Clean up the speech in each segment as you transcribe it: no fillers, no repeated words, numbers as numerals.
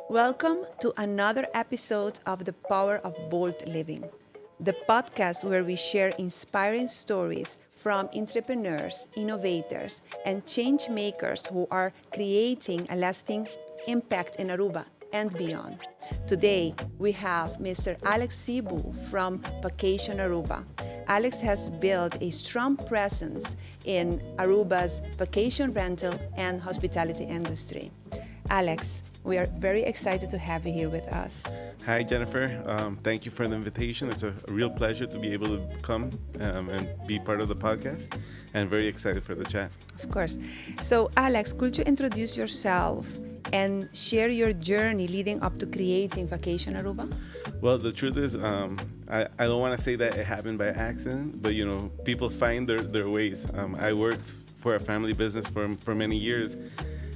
Welcome to another episode of The Power of Bold Living, the podcast where we share inspiring stories from entrepreneurs, innovators, and change makers who are creating a lasting impact in Aruba and beyond. Today, we have Mr. Alex Cebu from Vacation Aruba. Alex has built a strong presence in Aruba's vacation rental and hospitality industry. Alex, we are very excited to have you here with us. Hi, Jennifer. Thank you for the invitation. It's a real pleasure to be able to come and be part of the podcast, and very excited for the chat. Of course. So, Alex, could you introduce yourself and share your journey leading up to creating Vacation Aruba? Well, the truth is, I don't want to say that it happened by accident, but people find their ways. I worked for a family business for many years,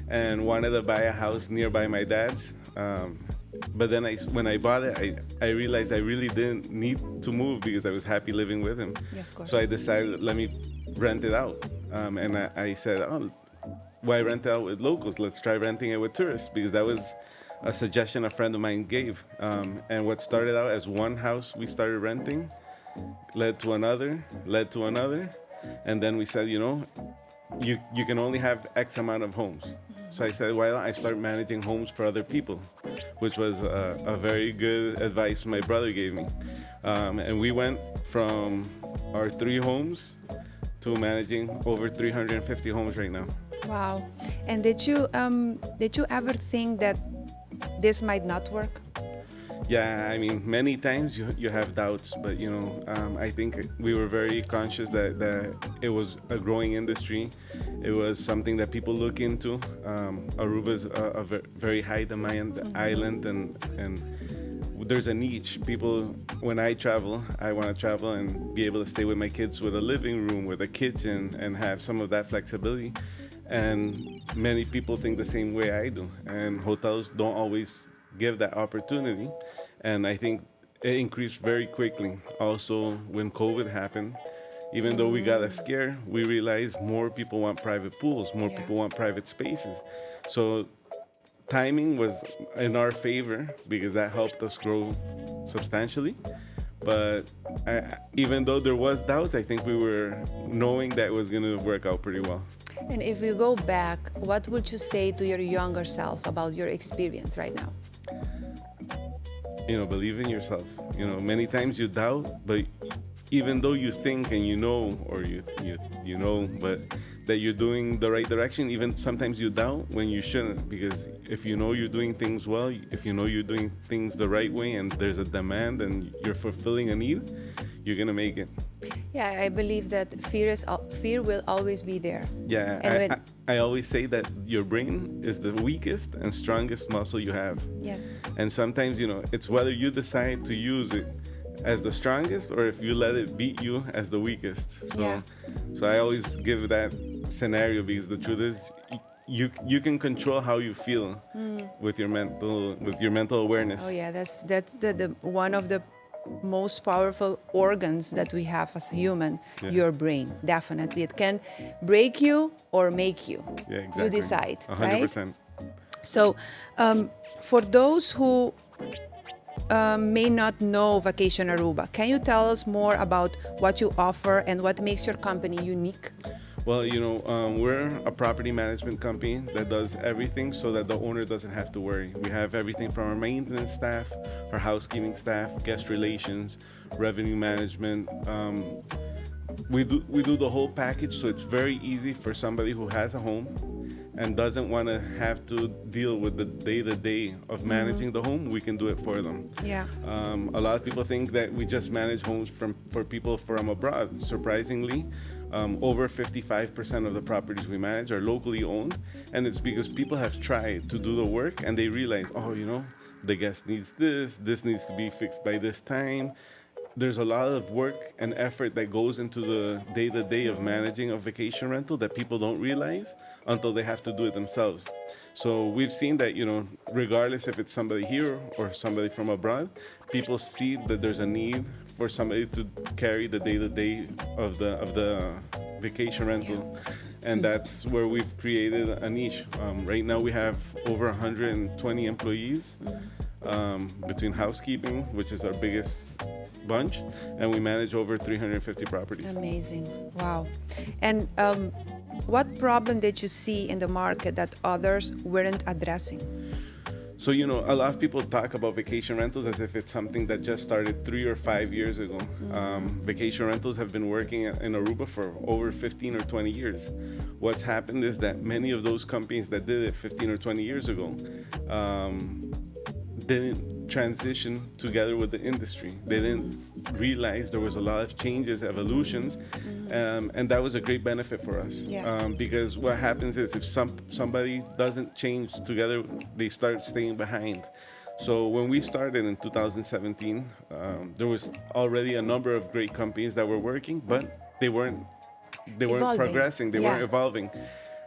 and wanted to buy a house nearby my dad's. But then when I bought it, I realized I really didn't need to move because I was happy living with him. Yeah, of course. So I decided, let me rent it out. And I said, why rent it out with locals? Let's try renting it with tourists, because that was a suggestion a friend of mine gave. And what started out as one house we started renting led to another. And then we said, you can only have X amount of homes. So I said, why don't I start managing homes for other people, which was a very good advice my brother gave me. And we went from our 3 homes to managing over 350 homes right now. Wow. And did you ever think that this might not work? Yeah, I mean, many times you have doubts, but I think we were very conscious that it was a growing industry. It was something that people look into. Aruba's a very high demand island, and there's a niche. People, when I travel, I want to travel and be able to stay with my kids with a living room, with a kitchen, and have some of that flexibility. And many people think the same way I do, and hotels don't always give that opportunity. And I think it increased very quickly. Also, when COVID happened, even though we got a scare, we realized more people want private pools, more people want private spaces. So timing was in our favor because that helped us grow substantially. But even though there was doubts, I think we were knowing that it was going to work out pretty well. And if you go back, what would you say to your younger self about your experience right now? Believe in yourself. Many times you doubt, but even though you think and or you know, but that you're doing the right direction, even sometimes you doubt when you shouldn't, because if you're doing things well, if you're doing things the right way, and there's a demand and you're fulfilling a need, you're gonna make it. Yeah, I believe that fear will always be there. Yeah, And I always say that your brain is the weakest and strongest muscle you have. yes. And sometimes, it's whether you decide to use it as the strongest or if you let it beat you as the weakest. So I always give that scenario, because the truth is you can control how you feel with your mental awareness. Oh yeah, that's the one of the most powerful organs that we have as a human. Your brain, definitely. It can break you or make you. Yeah, exactly. You decide, 100%. right? So for those who may not know Vacation Aruba, can you tell us more about what you offer and what makes your company unique? Well, we're a property management company that does everything so that the owner doesn't have to worry. We have everything from our maintenance staff, our housekeeping staff, guest relations, revenue management. We do the whole package, so it's very easy for somebody who has a home and doesn't want to have to deal with the day-to-day of managing the home. We can do it for them. Yeah. A lot of people think that we just manage homes for people from abroad. Surprisingly, over 55% of the properties we manage are locally owned, and it's because people have tried to do the work and they realize, the guest needs this needs to be fixed by this time. There's a lot of work and effort that goes into the day-to-day of managing a vacation rental that people don't realize until they have to do it themselves. So we've seen that, regardless if it's somebody here or somebody from abroad, people see that there's a need for somebody to carry the day-to-day of the vacation rental. And that's where we've created a niche. Right now we have over 120 employees between housekeeping, which is our biggest bunch, and we manage over 350 properties. Amazing. Wow. And what problem did you see in the market that others weren't addressing? So, you know, a lot of people talk about vacation rentals as if it's something that just started 3 or 5 years ago. Vacation rentals have been working in Aruba for over 15 or 20 years. What's happened is that many of those companies that did it 15 or 20 years ago didn't transition together with the industry. They didn't realize there was a lot of changes, evolutions, and that was a great benefit for us. Yeah. Because what happens is if somebody doesn't change together, they start staying behind. So when we started in 2017, there was already a number of great companies that were working, but they weren't Evolving. progressing, they Yeah. weren't evolving.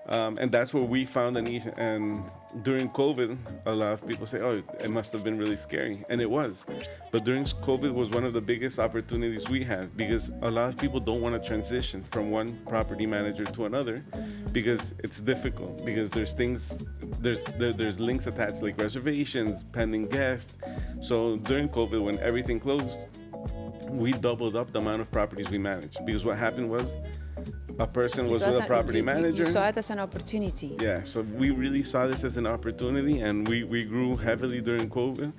And that's where we found a niche. And during COVID, a lot of people say, oh, it must have been really scary. And it was. But during COVID was one of the biggest opportunities we had, because a lot of people don't want to transition from one property manager to another because it's difficult, because there's things, there's links attached like reservations, pending guests. So during COVID, when everything closed, we doubled up the amount of properties we managed, because what happened was a person was with a property manager. You saw it as an opportunity. Yeah, so we really saw this as an opportunity, and we grew heavily during COVID.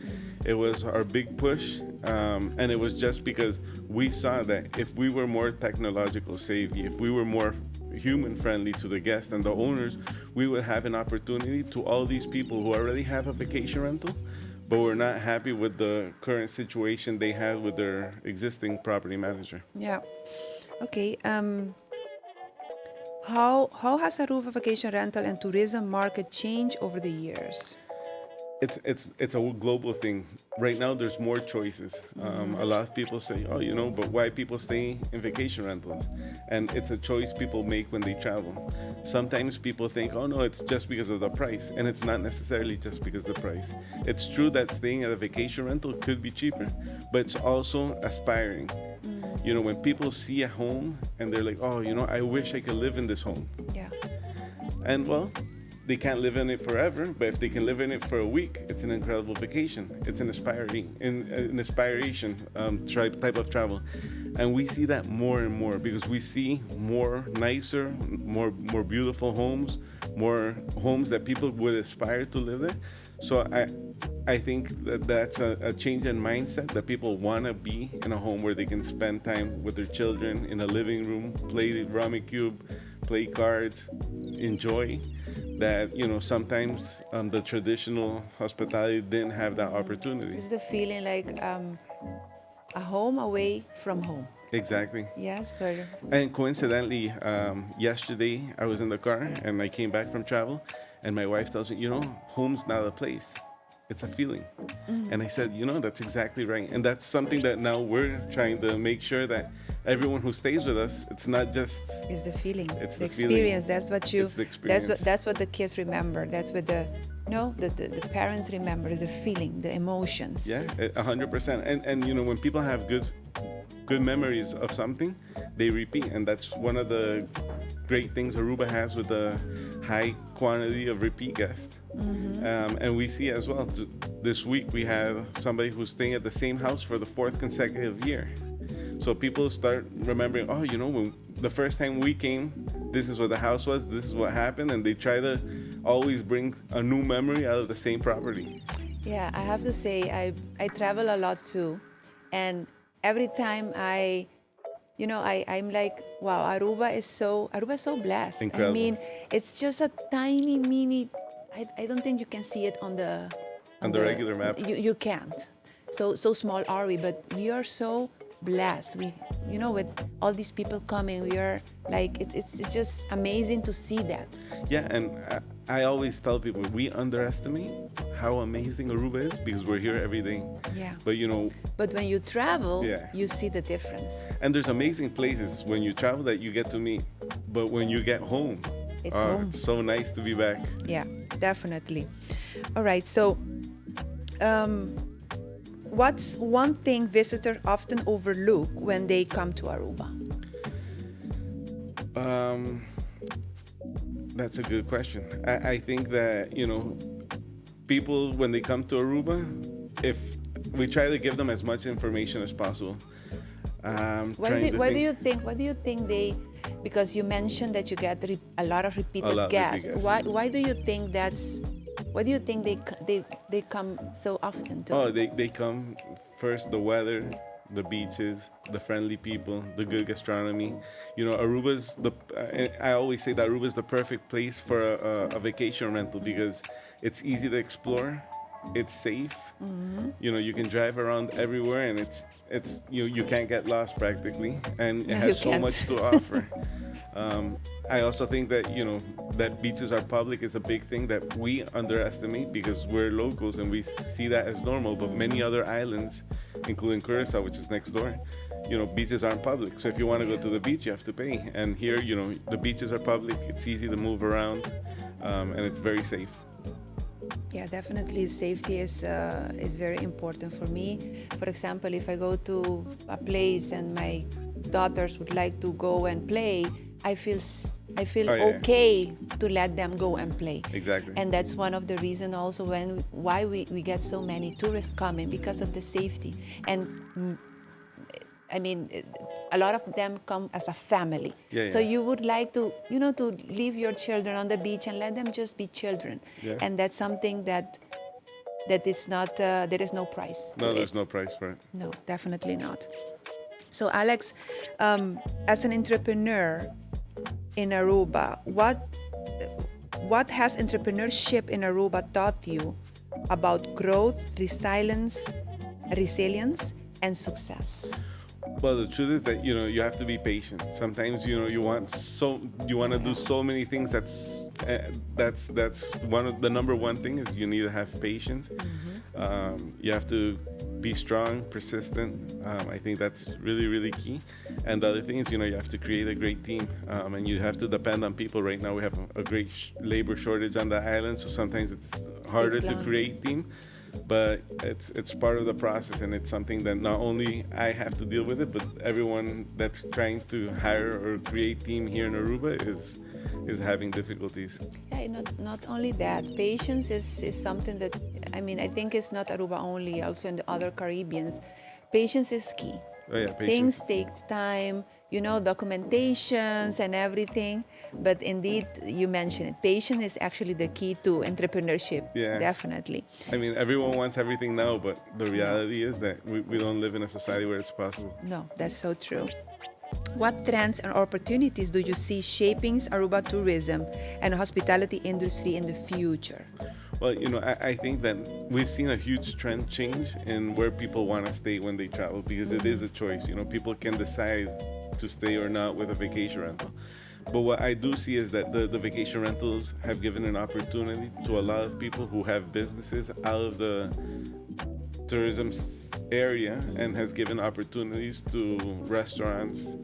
It was our big push, and it was just because we saw that if we were more technological savvy, if we were more human friendly to the guests and the owners, we would have an opportunity to all these people who already have a vacation rental, but we're not happy with the current situation they have with their existing property manager. Yeah. Okay. How has Aruba vacation rental and tourism market changed over the years? It's a global thing. Right now, there's more choices. A lot of people say, oh, you know, but why people stay in vacation rentals? And it's a choice people make when they travel. Sometimes people think, oh, no, it's just because of the price. And it's not necessarily just because of the price. It's true that staying at a vacation rental could be cheaper, but it's also aspiring. You know, when people see a home and they're like, oh, you know, I wish I could live in this home. Yeah. And well, they can't live in it forever, but if they can live in it for a week, it's an incredible vacation. It's an inspiration type of travel. And we see that more and more, because we see more nicer, more beautiful homes, more homes that people would aspire to live there. So I think that's a change in mindset, that people want to be in a home where they can spend time with their children, in a living room, play the rummy cube, play cards, enjoy. That, you know, sometimes the traditional hospitality didn't have that opportunity. It's the feeling like a home away from home. Exactly. Yes, very. And coincidentally, yesterday I was in the car and I came back from travel, and my wife tells me, you know, home's not a place, it's a feeling. And I said, you know, that's exactly right. And that's something that now we're trying to make sure that everyone who stays with us, it's not just, It's the feeling, it's the the feeling. experience. That's what you. It's the experience. That's what the kids remember. That's what the parents remember. The feeling, the emotions. Yeah, 100%. And you know, when people have good memories of something, they repeat, and that's one of the great things Aruba has with the high quantity of repeat guests. And we see as well, this week we have somebody who's staying at the same house for the 4th consecutive year. So people start remembering, oh, you know, when the first time we came, this is what the house was, this is what happened, and they try to always bring a new memory out of the same property. Yeah, I have to say, I travel a lot too, and every time I'm like, wow, Aruba is so blessed. Incredible. I mean, it's just a tiny mini. I don't think you can see it on the regular map. You can't. So small are we, but we are so blessed. We, you know, with all these people coming, we are like, it's just amazing to see that. Yeah, and I always tell people, we underestimate how amazing Aruba is because we're here every day. Yeah. But you know, But when you travel, Yeah. you see the difference. and there's amazing places when you travel that you get to meet. But when you get home, It's home. It's so nice to be back. Yeah, definitely. All right, so what's one thing visitors often overlook when they come to Aruba? That's a good question. I think that, people, when they come to Aruba, if we try to give them as much information as possible. Why do you think? Why do you think they? Because you mentioned that you get a lot of repeated guests. Why do you think that's? Why do you think they come so often to? Oh, they come first. The weather, the beaches, the friendly people, the good gastronomy. Aruba's I always say that Aruba's the perfect place for a vacation rental because it's easy to explore, it's safe. You can drive around everywhere, and it's you can't get lost practically, and it has so much to offer. I also think that that beaches are public is a big thing that we underestimate because we're locals and we see that as normal. But many other islands, including Curacao, which is next door, beaches aren't public. So if you want to go to the beach, you have to pay. And here, the beaches are public. It's easy to move around, and it's very safe. Yeah, definitely. Safety is very important for me. For example, if I go to a place and my daughters would like to go and play, I feel okay to let them go and play. Exactly. And that's one of the reasons also why we get so many tourists coming, because of the safety. And I mean, a lot of them come as a family. So you would like to, to leave your children on the beach and let them just be children. And that's something that is not, there is no price to No, there's it. no price for it. No, definitely not. So Alex, as an entrepreneur in Aruba, what has entrepreneurship in Aruba taught you about growth, resilience, and success? Well, the truth is that you have to be patient. Sometimes you want to do so many things. That's one of the number one thing is you need to have patience. You have to be strong, persistent. I think that's really, really key. And the other thing is you have to create a great team, and you have to depend on people. Right now we have a great labor shortage on the island, so sometimes it's harder to create team. But it's part of the process, and it's something that not only I have to deal with it, but everyone that's trying to hire or create team here in Aruba is having difficulties. Yeah, not only that, patience is something that, I think it's not Aruba only, also in the other Caribbeans. Patience is key. Oh, yeah, patience. Things take time, documentations and everything. But indeed, you mentioned it. Patience is actually the key to entrepreneurship. Yeah. Definitely. Everyone wants everything now, but the reality is that we don't live in a society where it's possible. No, that's so true. What trends and opportunities do you see shaping Aruba tourism and hospitality industry in the future? Well, I think that we've seen a huge trend change in where people want to stay when they travel because it is a choice. People can decide to stay or not with a vacation rental. But what I do see is that the vacation rentals have given an opportunity to a lot of people who have businesses out of the tourism area and has given opportunities to restaurants,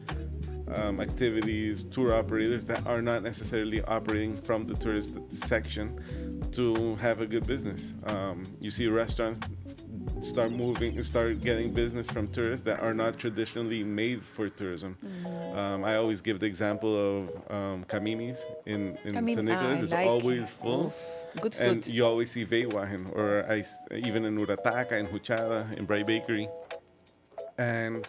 activities, tour operators that are not necessarily operating from the tourist section to have a good business. You see restaurants start getting business from tourists that are not traditionally made for tourism. I always give the example of Camini's in San Nicolas. It's always full. Good food. And you always see Veiwagen, or even in Urataca, in Huchada, in Bright Bakery. And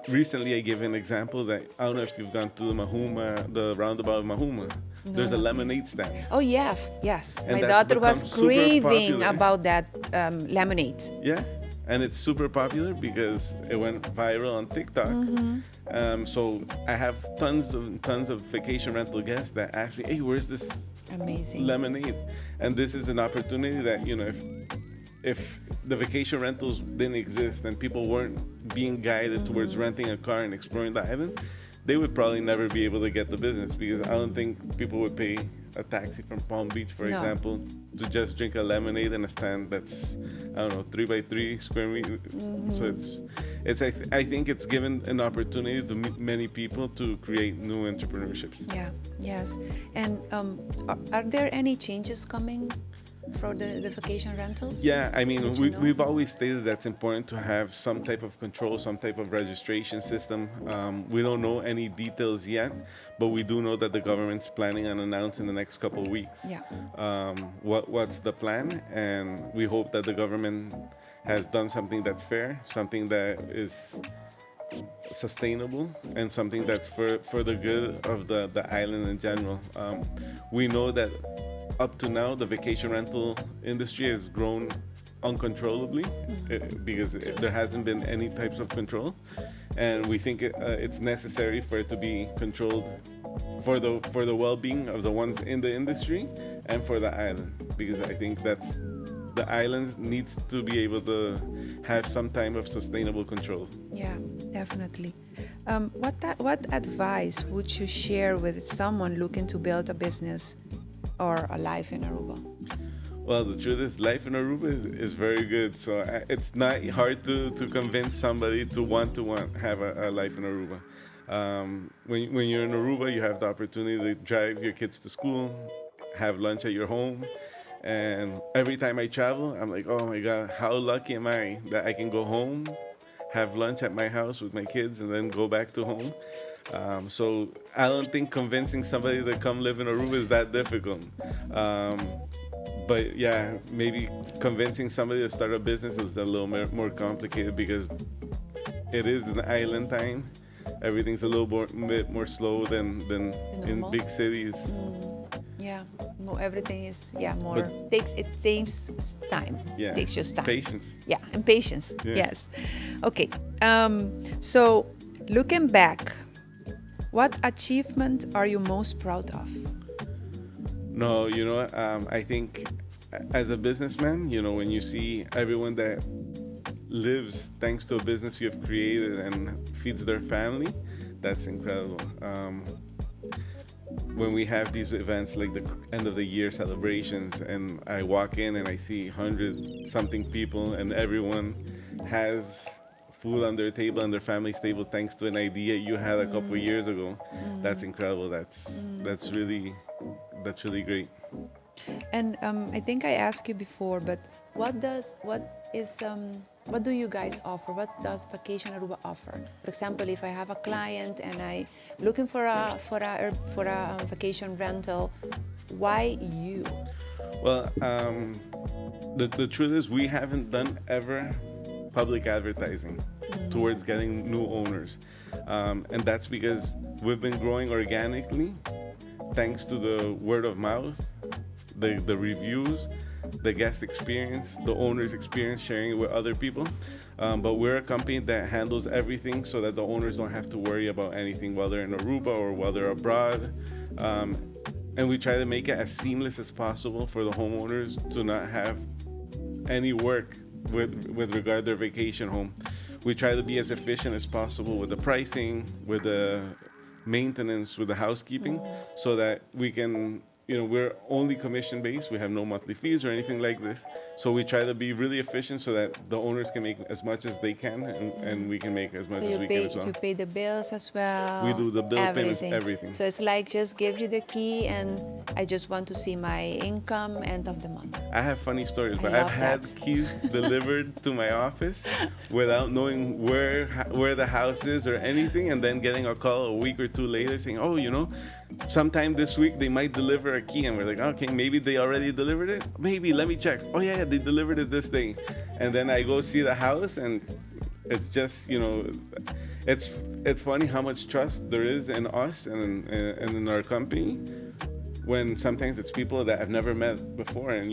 recently I gave an example that I don't know if you've gone to the roundabout of Mahuma. No. There's a lemonade stand. Oh yeah, yes. And my daughter was craving about that lemonade. Yeah, and it's super popular because it went viral on TikTok. So I have tons of vacation rental guests that ask me, "Hey, where's this amazing lemonade?" And this is an opportunity that if the vacation rentals didn't exist and people weren't being guided towards renting a car and exploring the island, they would probably never be able to get the business because I don't think people would pay a taxi from Palm Beach, for example, to just drink a lemonade in a stand that's, 3x3 square meters. So I think it's given an opportunity to many people to create new entrepreneurships. Yeah, yes. And are there any changes coming for the vacation rentals? Yeah, I mean, Did you know? we've always stated that it's important to have some type of control, some type of registration system. We don't know any details yet, but we do know that the government's planning on announcing in the next couple of weeks Yeah. what's the plan, and we hope that the government has done something that's fair, something that is sustainable, and something that's for the good of the island in general. We know that up to now, the vacation rental industry has grown uncontrollably because there hasn't been any types of control, and we think it's necessary for it to be controlled for the well-being of the ones in the industry and for the island, because I think that's the islands needs to be able to have some type of sustainable control. Yeah, definitely. What advice would you share with someone looking to build a business or a life in Aruba? Well, the truth is, life in Aruba is very good. So it's not hard to convince somebody to want have a life in Aruba. When you're in Aruba, you have the opportunity to drive your kids to school, have lunch at your home. And every time I travel, I'm like, oh my God, how lucky am I that I can go home, have lunch at my house with my kids, and then go back to home. So I don't think convincing somebody to come live in Aruba is that difficult. But yeah, maybe convincing somebody to start a business is a little more complicated because it is an island time. Everything's a little bit more slow than in Normal? big cities. Yeah, everything is more But- it takes time. Yeah, Takes just time. patience. Yeah, and patience. Yeah. Yes. Okay. So looking back, what achievement are you most proud of? No, I think as a businessman, when you see everyone that lives thanks to a business you've created and feeds their family, that's incredible. When we have these events like the end of the year celebrations, and I walk in and I see 100-something people, and everyone has food on their table and their family's table thanks to an idea you had a couple years ago, that's incredible. That's really great. And I think I asked you before, but what do you guys offer? What does Vacation Aruba offer? For example, if I have a client and I looking for a vacation rental, why you? Well, the truth is we haven't done ever public advertising towards getting new owners, and that's because we've been growing organically thanks to the word of mouth, the reviews, the guest experience, the owner's experience, sharing it with other people. But we're a company that handles everything so that the owners don't have to worry about anything while they're in Aruba or while they're abroad. And we try to make it as seamless as possible for the homeowners to not have any work with regard to their vacation home. We try to be as efficient as possible with the pricing, with the maintenance, with the housekeeping, so that we can, we're only commission based. We have no monthly fees or anything like this. So we try to be really efficient so that the owners can make as much as they can, and we can make as much So as we can as well. you pay the bills as well. We do the bill payments, everything. So it's like just give you the key, and I just want to see my income end of the month. I have funny stories, but I I've love had that. keys delivered to my office without knowing where the house is or anything, and then getting a call a week or two later saying, "Oh, sometime this week they might deliver a key," and we're like, "Okay, maybe they already delivered it. Maybe let me check. Oh yeah, they delivered it this day." And then I go see the house, and it's just it's funny how much trust there is in us and in our company, when sometimes it's people that I've never met before. And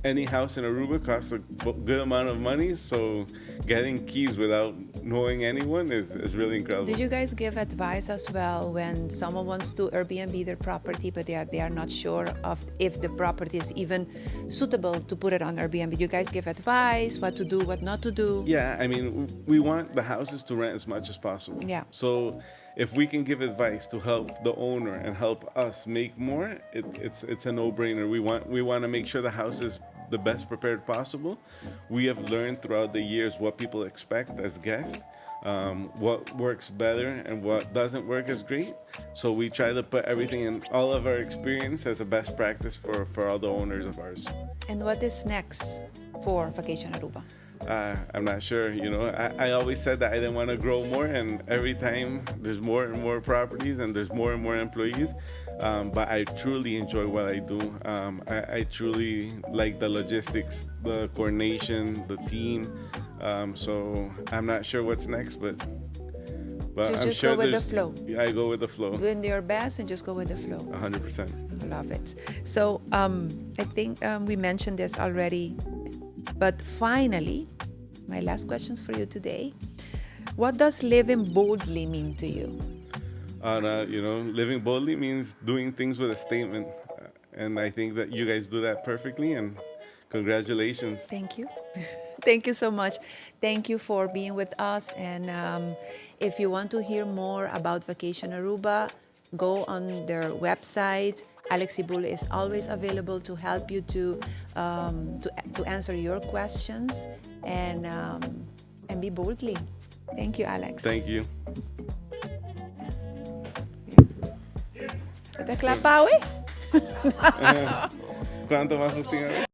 any house in Aruba costs a good amount of money, so getting keys without knowing anyone is really incredible. Did you guys give advice as well when someone wants to Airbnb their property, but they are not sure of if the property is even suitable to put it on Airbnb? You guys give advice, what to do, what not to do? Yeah, I mean, we want the houses to rent as much as possible. Yeah. So if we can give advice to help the owner and help us make more, it's a no-brainer. We want to make sure the house is the best prepared possible. We have learned throughout the years what people expect as guests. what works better and what doesn't work is great. So we try to put everything in all of our experience as a best practice for all the owners of ours. And what is next for Vacation Aruba? I'm not sure. I always said that I didn't want to grow more, and every time there's more and more properties and there's more and more employees. But I truly enjoy what I do. I truly like the logistics, the coordination, the team. So I'm not sure what's next, but You I'm just sure go with the there's- flow. Yeah, I go with the flow. Doing your best and just go with the flow. 100%. I love it. So I think we mentioned this already, but finally, my last questions for you today. What does living boldly mean to you? Living boldly means doing things with a statement. And I think that you guys do that perfectly, and congratulations. Thank you. Thank you so much. Thank you for being with us. And if you want to hear more about Vacation Aruba, go on their website. Alex Ibul is always available to help you to answer your questions and be boldly. Thank you, Alex. Thank you. Kita klapa, we. ¿Cuánto más posting?